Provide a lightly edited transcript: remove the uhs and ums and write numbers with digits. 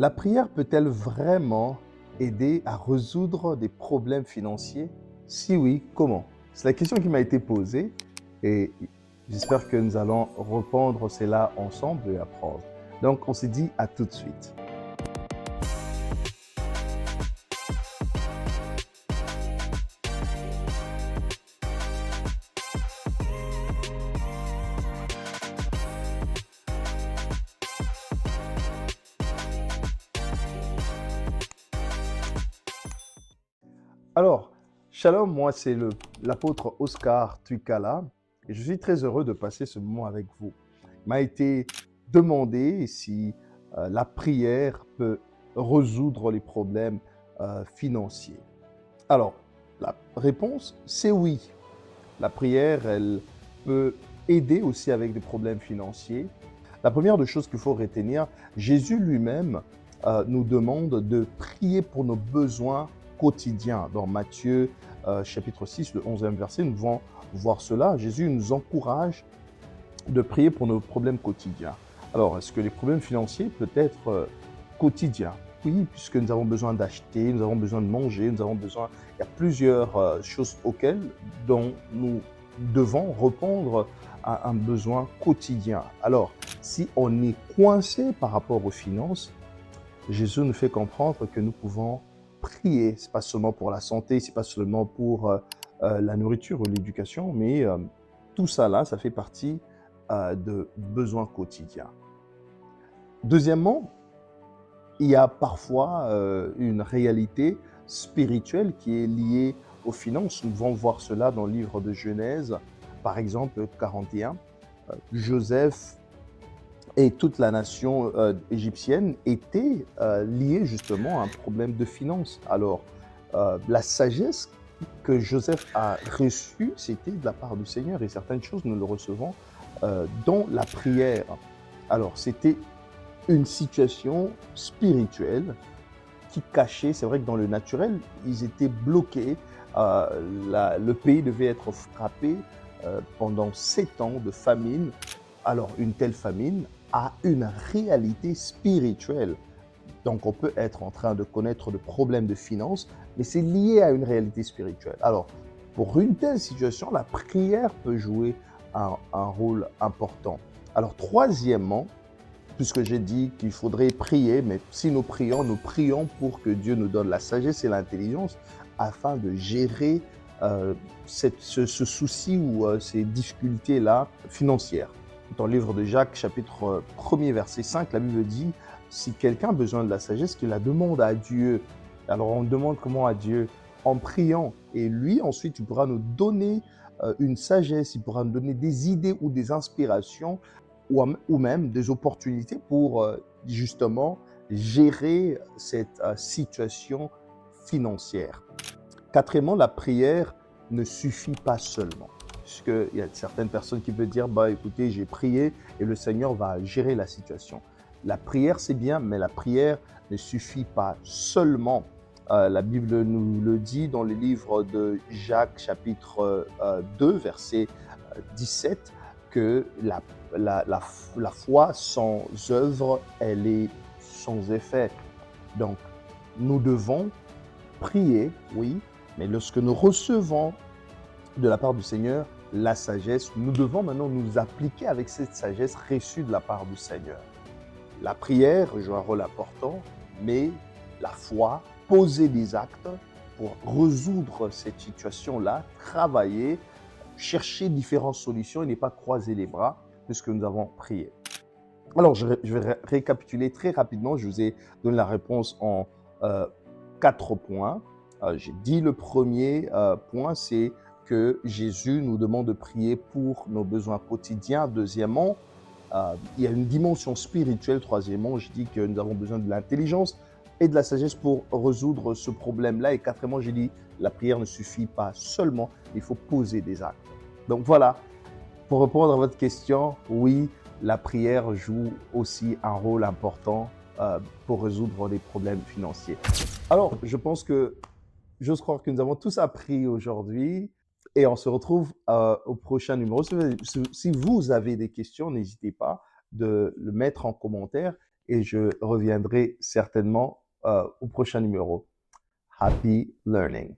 La prière peut-elle vraiment aider à résoudre des problèmes financiers? Si oui, comment? C'est la question qui m'a été posée et j'espère que nous allons répondre cela ensemble et apprendre. Donc, on s'est dit à tout de suite. Alors, Shalom, moi c'est l'apôtre Oscar Tuikala et je suis très heureux de passer ce moment avec vous. Il m'a été demandé si la prière peut résoudre les problèmes financiers. Alors, la réponse, c'est oui. La prière, elle peut aider aussi avec des problèmes financiers. La première des choses qu'il faut retenir, Jésus lui-même nous demande de prier pour nos besoins quotidiens. Dans Matthieu chapitre 6, le 11e verset, nous devons voir cela. Jésus nous encourage de prier pour nos problèmes quotidiens. Alors, est-ce que les problèmes financiers peuvent être quotidiens? Oui, puisque nous avons besoin d'acheter, nous avons besoin de manger, nous avons besoin... Il y a plusieurs choses dont nous devons répondre à un besoin quotidien. Alors, si on est coincé par rapport aux finances, Jésus nous fait comprendre que nous pouvons prier. Ce n'est pas seulement pour la santé, ce n'est pas seulement pour la nourriture ou l'éducation, mais tout ça là, ça fait partie de besoins quotidiens. Deuxièmement, il y a parfois une réalité spirituelle qui est liée aux finances. Nous devons voir cela dans le livre de Genèse, par exemple 41. Joseph et toute la nation égyptienne étaient liés justement à un problème de finances. Alors, la sagesse que Joseph a reçue, c'était de la part du Seigneur, et certaines choses, nous le recevons dans la prière. Alors, c'était une situation spirituelle qui cachait, c'est vrai que dans le naturel, ils étaient bloqués. Le pays devait être frappé pendant 7 ans de famine. Alors, une telle famine a une réalité spirituelle. Donc, on peut être en train de connaître des problèmes de finances, mais c'est lié à une réalité spirituelle. Alors, pour une telle situation, la prière peut jouer un rôle important. Alors, troisièmement, puisque j'ai dit qu'il faudrait prier, mais si nous prions pour que Dieu nous donne la sagesse et l'intelligence afin de gérer ce souci ou ces difficultés-là financières. Dans le livre de Jacques, chapitre 1er, verset 5, la Bible dit « Si quelqu'un a besoin de la sagesse, qu'il la demande à Dieu. » Alors on demande comment à Dieu? En priant. Et lui, ensuite, il pourra nous donner une sagesse, il pourra nous donner des idées ou des inspirations ou même des opportunités pour justement gérer cette situation financière. Quatrièmement, la prière ne suffit pas seulement. Puisqu'il y a certaines personnes qui peuvent dire, bah écoutez, j'ai prié et le Seigneur va gérer la situation. La prière, c'est bien, mais la prière ne suffit pas seulement. La Bible nous le dit dans le livre de Jacques, chapitre 2, verset 17, que la foi sans œuvre, elle est sans effet. Donc, nous devons prier, oui, mais lorsque nous recevons de la part du Seigneur la sagesse, nous devons maintenant nous appliquer avec cette sagesse reçue de la part du Seigneur. La prière joue un rôle important, mais la foi, poser des actes pour résoudre cette situation-là, travailler, chercher différentes solutions et ne pas croiser les bras puisque nous avons prié. Alors, je vais récapituler très rapidement. Je vous ai donné la réponse en 4 points. J'ai dit le premier point, c'est que Jésus nous demande de prier pour nos besoins quotidiens. Deuxièmement, il y a une dimension spirituelle. Troisièmement, je dis que nous avons besoin de l'intelligence et de la sagesse pour résoudre ce problème-là. Et quatrièmement, j'ai dit la prière ne suffit pas seulement, il faut poser des actes. Donc voilà, pour répondre à votre question, oui, la prière joue aussi un rôle important pour résoudre les problèmes financiers. Alors, j'ose croire que nous avons tous appris aujourd'hui et on se retrouve au prochain numéro. Si vous avez des questions, n'hésitez pas de le mettre en commentaire et je reviendrai certainement au prochain numéro. Happy learning.